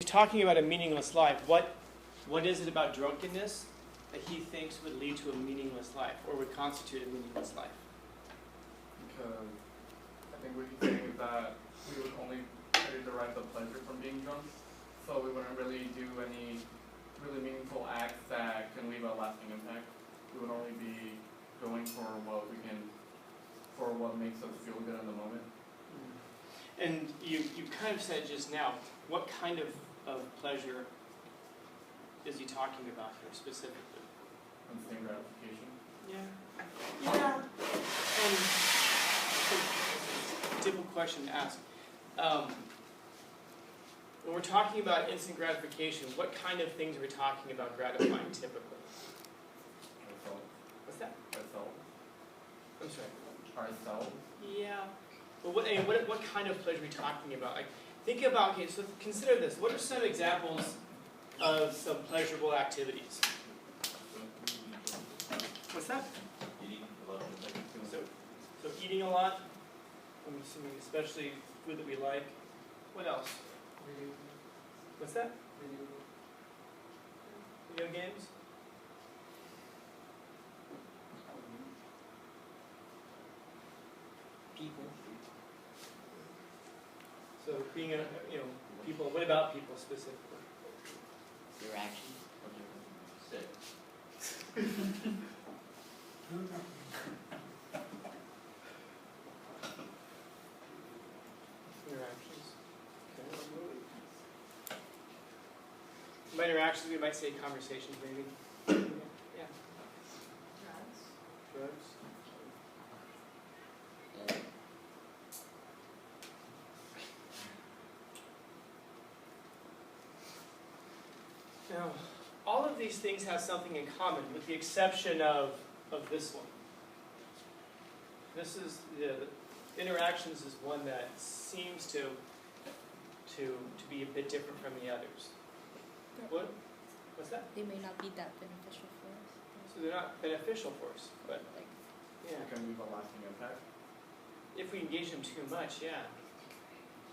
talking about a meaningless life, what is it about drunkenness that he thinks would lead to a meaningless life, or would constitute a meaningless life? Because I think what he's saying is that we would only derive the pleasure from being drunk, so we wouldn't really do any really meaningful acts that can leave a lasting impact. We would only be going for what makes us feel good in the moment. And you kind of said just now, what kind of pleasure is he talking about here specifically? Instant gratification. Yeah. And it's a difficult question to ask. When we're talking about instant gratification, what kind of things are we talking about gratifying typically? Ourselves. What's that? Ourselves. I'm sorry. Ourselves. Yeah. But what kind of pleasure are we talking about? Like, think about, okay, so consider this. What are some examples of some pleasurable activities? What's that? Eating a lot. So eating a lot. I'm assuming especially food that we like. What else? What's that? Video games? People. So being people, what about people specifically? Your actions. Interactions. Okay. By interactions, we might say conversations, maybe. Yeah. Drugs. Now, all of these things have something in common, with the exception of this one. This is the interactions is one that seems to be a bit different from the others. What's that? They may not be that beneficial for us. So they're not beneficial for us, but yeah. It can leave a lasting impact. If we engage them too much, yeah.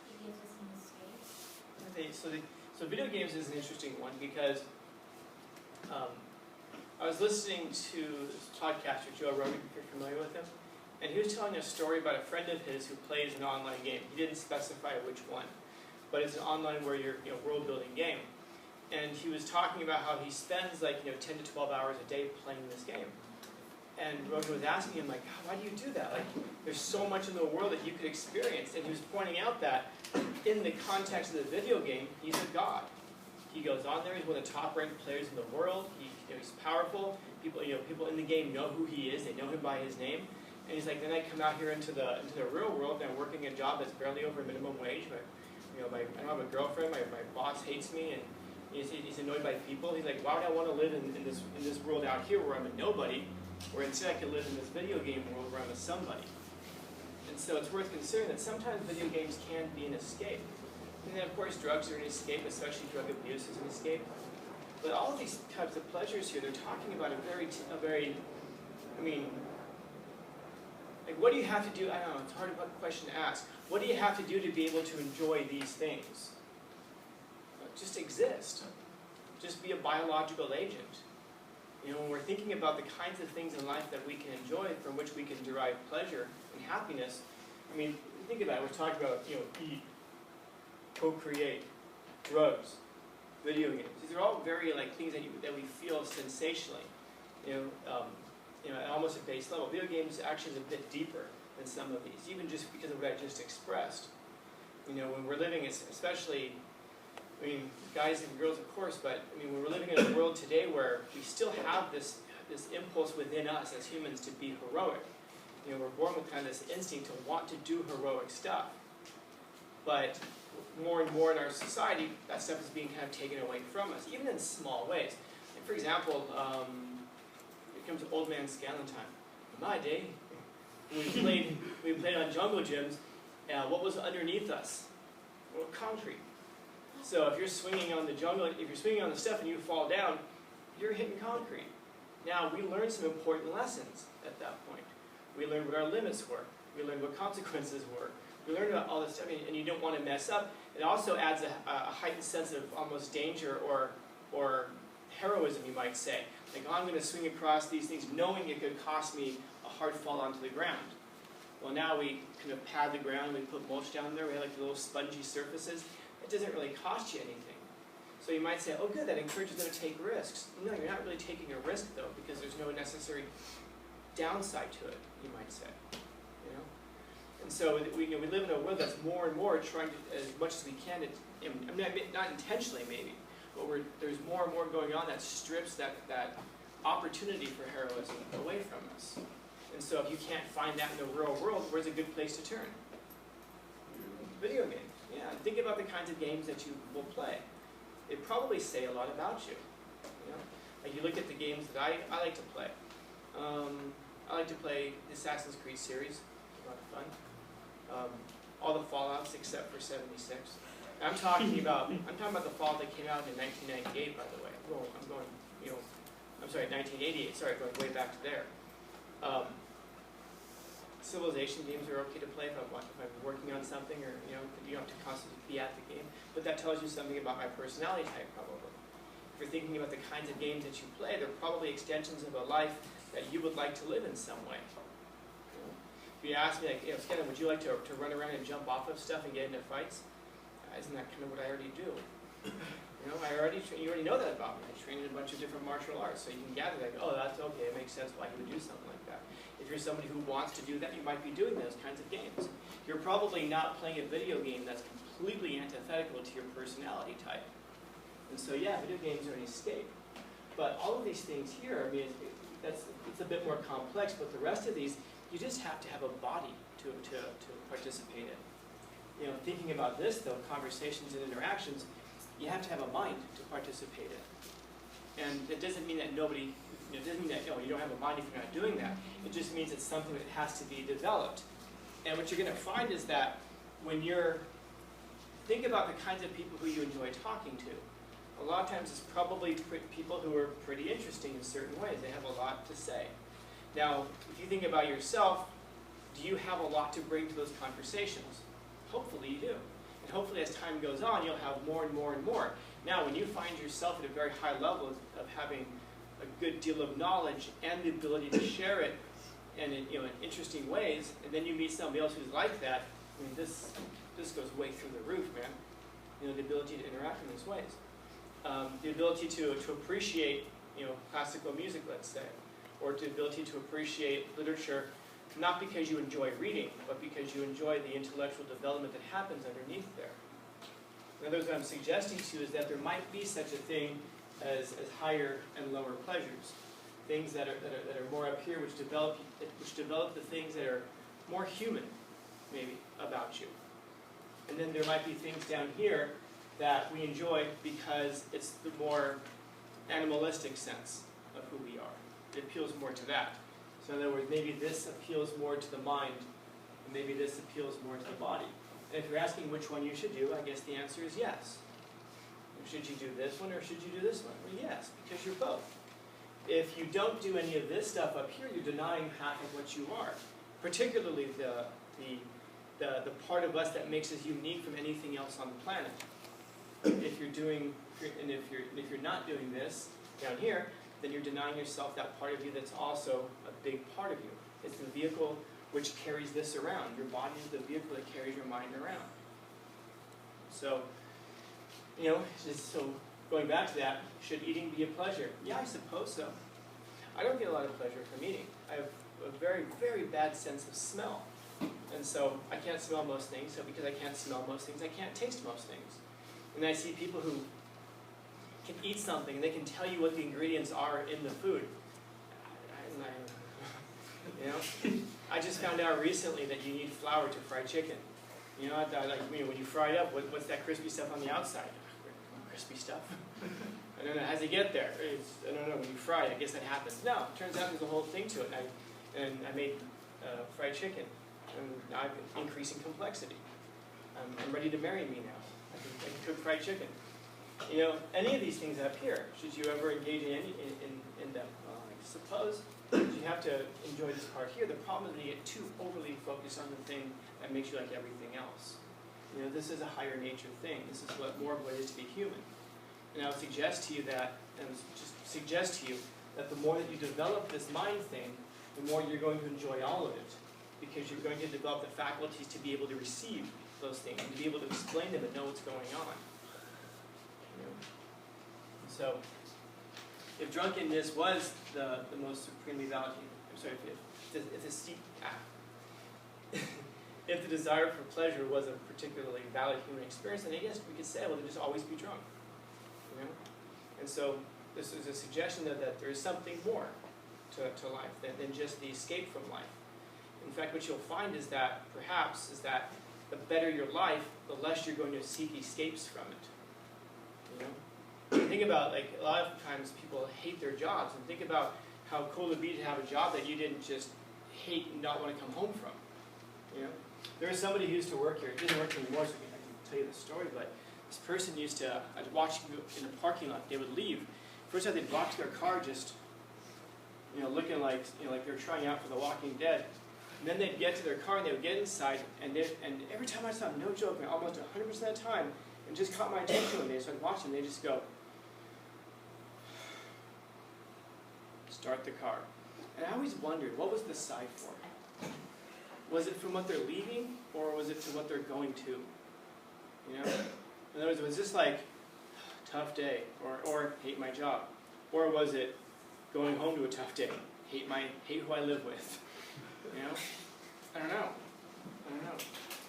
It gives us an escape. So video games is an interesting one because I was listening to this podcaster, Joe Rogan, if you're familiar with him, and he was telling a story about a friend of his who plays an online game. He didn't specify which one, but it's an online where you're world-building game. And he was talking about how he spends 10 to 12 hours a day playing this game. And Rogan was asking him, why do you do that? There's so much in the world that you could experience. And he was pointing out that in the context of the video game, he's a god. He goes on there, he's one of the top-ranked players in the world. He's powerful. People in the game know who he is. They know him by his name. And he's like, then I come out here into the real world, and I'm working a job that's barely over minimum wage. But I don't have a girlfriend. My boss hates me, and he's annoyed by people. He's like, why would I want to live in this world out here where I'm a nobody? Where instead I could live in this video game world where I'm a somebody. And so it's worth considering that sometimes video games can be an escape. And then of course drugs are an escape, especially drug abuse is an escape. But all of these types of pleasures here, they're talking about what do you have to do? I don't know, it's a hard question to ask. What do you have to do to be able to enjoy these things? Just exist. Just be a biological agent. When we're thinking about the kinds of things in life that we can enjoy, from which we can derive pleasure and happiness, think about it. We're talking about, eat, co-create, drugs, video games. These are all very things that we feel sensationally, at almost a base level. Video games actually is a bit deeper than some of these, even just because of what I just expressed. When we're living, especially. Guys and girls, of course, but when we're living in a world today where we still have this impulse within us as humans to be heroic. We're born with kind of this instinct to want to do heroic stuff. But more and more in our society, that stuff is being kind of taken away from us, even in small ways. For example, it comes to old man Scanlon time. In my day, when we played on jungle gyms, what was underneath us? Well, concrete. So if you're swinging on the stuff and you fall down, you're hitting concrete. Now, we learned some important lessons at that point. We learned what our limits were. We learned what consequences were. We learned about all this stuff, and you don't want to mess up. It also adds a heightened sense of almost danger or heroism, you might say. Like, oh, I'm going to swing across these things knowing it could cost me a hard fall onto the ground. Well, now we kind of pad the ground, we put mulch down there, we have like little spongy surfaces. It doesn't really cost you anything. So you might say, oh good, that encourages them to take risks. No, you're not really taking a risk though, because there's no necessary downside to it, you might say. You know? And so we live in a world that's more and more trying to, as much as we can, I mean, not intentionally maybe, but there's more and more going on that strips that opportunity for heroism away from us. And so if you can't find that in the real world, where's a good place to turn? Video games. Yeah, and think about the kinds of games that you will play. They probably say a lot about you. You know? Like you look at the games that I like to play. I like to play the Assassin's Creed series. A lot of fun. All the Fallouts except for 76. I'm talking about the Fallout that came out in 1998, by the way. I'm going, you know, I'm sorry, 1988. Sorry, going way back to there. Civilization games are okay to play if I'm working on something, or you don't have to constantly be at the game. But that tells you something about my personality type, probably. If you're thinking about the kinds of games that you play, they're probably extensions of a life that you would like to live in some way. You know? If you ask me, like, you know, Skenan, would you like to run around and jump off of stuff and get into fights? Isn't that kind of what I already do? You know, you already know that about me. I train in a bunch of different martial arts, so you can gather like, oh, that's okay. It makes sense why you would do something like that. If you're somebody who wants to do that, you might be doing those kinds of games. You're probably not playing a video game that's completely antithetical to your personality type. And so, yeah, video games are an escape. But all of these things here, I mean, it's a bit more complex, but the rest of these, you just have to have a body to participate in. You know, thinking about this, though, conversations and interactions, you have to have a mind to participate in. And it doesn't mean that it doesn't mean that you don't have a mind if you're not doing that. It just means it's something that has to be developed. And what you're going to find is that when think about the kinds of people who you enjoy talking to. A lot of times it's probably people who are pretty interesting in certain ways. They have a lot to say. Now, if you think about yourself, do you have a lot to bring to those conversations? Hopefully you do. And hopefully as time goes on, you'll have more and more and more. Now, when you find yourself at a very high level of having a good deal of knowledge and the ability to share it in interesting ways, and then you meet somebody else who's like that, I mean, this goes way through the roof, man. You know, the ability to interact in these ways. The ability to appreciate, classical music, let's say, or the ability to appreciate literature, not because you enjoy reading, but because you enjoy the intellectual development that happens underneath there. In other words, what I'm suggesting to you is that there might be such a thing as higher and lower pleasures, things that are more up here, which develop the things that are more human, maybe, about you. And then there might be things down here that we enjoy because it's the more animalistic sense of who we are. It appeals more to that. So in other words, maybe this appeals more to the mind, and maybe this appeals more to the body. And if you're asking which one you should do, I guess the answer is yes. Should you do this one or should you do this one? Well, yes, because you're both. If you don't do any of this stuff up here, you're denying half of what you are, particularly the part of us that makes us unique from anything else on the planet. If you're not doing this down here, then you're denying yourself that part of you that's also a big part of you. It's the vehicle which carries this around. Your body is the vehicle that carries your mind around. So, so going back to that, should eating be a pleasure? Yeah, I suppose so. I don't get a lot of pleasure from eating. I have a very, very bad sense of smell. And so I can't smell most things, so because I can't smell most things, I can't taste most things. And I see people who can eat something, and they can tell you what the ingredients are in the food. I just found out recently that you need flour to fry chicken. When you fry it up, what's that crispy stuff on the outside? Crispy stuff? I don't know. How does it get there? I don't know. When you fry it, I guess that happens. No, it turns out there's a whole thing to it. And I made fried chicken. And now I'm increasing complexity. I'm ready to marry me now. I can cook fried chicken. Any of these things up here, should you ever engage in them? Well, I suppose you have to enjoy this part here. The problem is when you get too overly focused on the thing that makes you like everything else. You know, this is a higher nature thing. This is what more of what it is to be human. And I would suggest to you that, the more that you develop this mind thing, the more you're going to enjoy all of it, because you're going to develop the faculties to be able to receive those things and to be able to explain them and know what's going on. You know? So, if drunkenness was the most supremely valid, I'm sorry, if the desire for pleasure was a particularly valid human experience, then yes, we could say, well, then just always be drunk. You know? And so this is a suggestion that there is something more to life than just the escape from life. In fact, what you'll find is that, perhaps, the better your life, the less you're going to seek escapes from it. You know? Think about, like, a lot of times people hate their jobs, and think about how cool it would be to have a job that you didn't just hate and not want to come home from. You know? There was somebody who used to work here. He doesn't work here anymore, so I can tell you the story, but this person used to, I'd watch them in the parking lot. They would leave. First time they'd walk to their car just, you know, looking like, you know, like they were trying out for The Walking Dead. And then they'd get to their car and they would get inside, and every time I saw them, no joke, almost 100% of the time, and just caught my attention one day, so I'd watch them, they just go, start the car. And I always wondered, what was the sigh for? Was it from what they're leaving, or was it to what they're going to? You know? In other words, was this like, tough day, or hate my job? Or was it going home to a tough day, hate who I live with? You know? I don't know.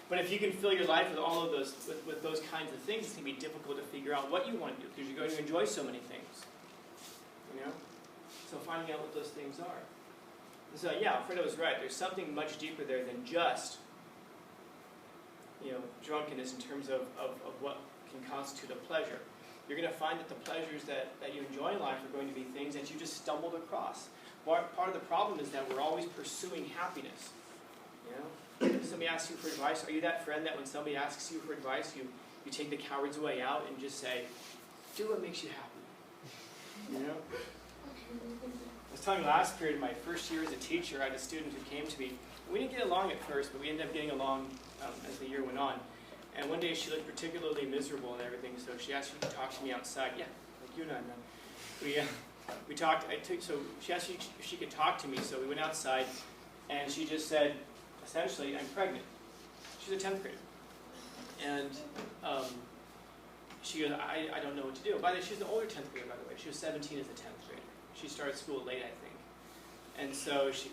But if you can fill your life with all of those, with those kinds of things, it's going to be difficult to figure out what you want to do, because you're going to enjoy so many things. You know? So finding out what those things are. So yeah, Alfredo was right. There's something much deeper there than just, you know, drunkenness in terms of what can constitute a pleasure. You're going to find that the pleasures that you enjoy in life are going to be things that you just stumbled across. Part of the problem is that we're always pursuing happiness. You know, if somebody asks you for advice, are you that friend that when somebody asks you for advice, you take the coward's way out and just say, do what makes you happy? You know? I was telling last period, my first year as a teacher, I had a student who came to me. We didn't get along at first, but we ended up getting along as the year went on. And one day she looked particularly miserable and everything, so she asked me to talk to me outside. Yeah, like you and I. We talked. So she asked me if she could talk to me, so we went outside, and she just said, essentially, I'm pregnant. She's a 10th grader. And she goes, I don't know what to do. By the way, she's an older 10th grader, by the way. She was 17 as a 10th grader. She started school late, I think. And so she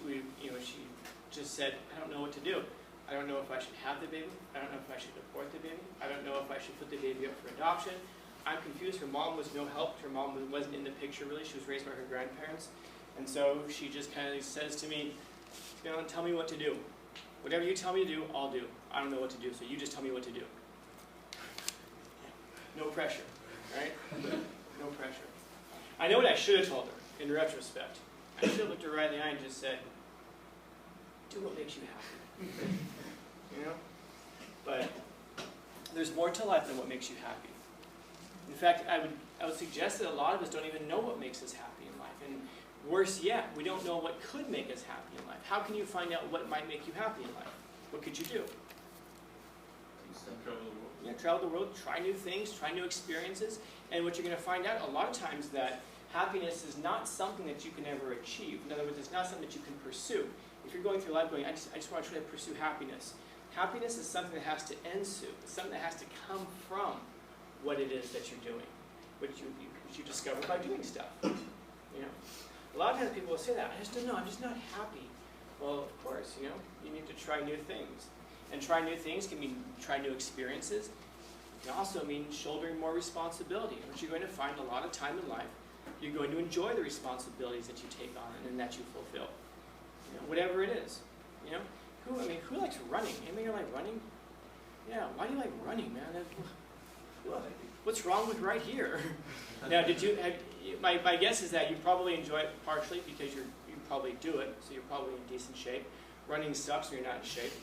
just said, I don't know what to do. I don't know if I should have the baby. I don't know if I should abort the baby. I don't know if I should put the baby up for adoption. I'm confused. Her mom was no help. Her mom wasn't in the picture, really. She was raised by her grandparents. And so she just kind of says to me, you know, tell me what to do. Whatever you tell me to do, I'll do. I don't know what to do, so you just tell me what to do. No pressure, right? No pressure. I know what I should have told her, in retrospect. I should have looked her right in the eye and just said, do what makes you happy. You know? But there's more to life than what makes you happy. In fact, I would suggest that a lot of us don't even know what makes us happy in life. And worse yet, we don't know what could make us happy in life. How can you find out what might make you happy in life? What could you do? Travel the world. Yeah, travel the world, try new things, try new experiences. And what you're going to find out a lot of times that happiness is not something that you can ever achieve. In other words, it's not something that you can pursue. If you're going through life going, I just want to try to pursue happiness. Happiness is something that has to ensue. It's something that has to come from what it is that you're doing, which you discover by doing stuff. You know, a lot of times people will say that, I just don't know, I'm just not happy. Well, of course, you know, you need to try new things. And try new things can mean try new experiences. It can also mean shouldering more responsibility, which you're going to find a lot of time in life. You're going to enjoy the responsibilities that you take on and that you fulfill. You know, whatever it is. You know, who likes running? Anybody here like running? Yeah, why do you like running, man? What's wrong with right here? Now, my guess is that you probably enjoy it partially because you probably do it, so you're probably in decent shape. Running sucks when you're not in shape.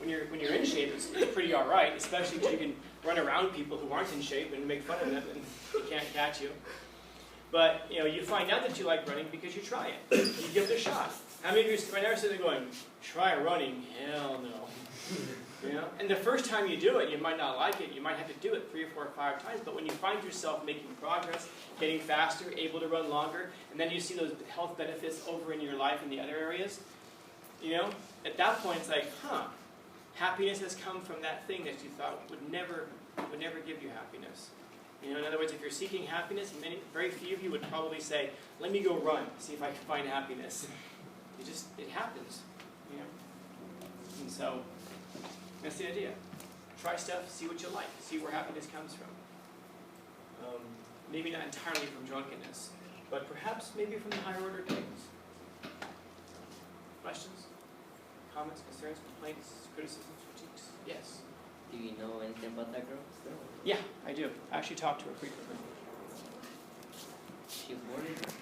When you're in shape, it's pretty all right, especially because you can run around people who aren't in shape and make fun of them and they can't catch you. But you know, you find out that you like running because you try it. You give it a shot. How many of you right now are sitting there going, try running? Hell no. You know? And the first time you do it, you might not like it. You might have to do it 3 or 4 or 5 times. But when you find yourself making progress, getting faster, able to run longer, and then you see those health benefits over in your life in the other areas, you know, at that point it's like, happiness has come from that thing that you thought would never give you happiness. You know, in other words, if you're seeking happiness, very few of you would probably say, let me go run, see if I can find happiness. It happens, you know. And so, that's the idea. Try stuff, see what you like, see where happiness comes from. Maybe not entirely from drunkenness, but perhaps maybe from the higher order things. Questions? Comments, concerns, complaints, criticisms, critiques? Yes? Do you know anything about that girl still? Yeah, I do. I actually talk to her frequently. She was born in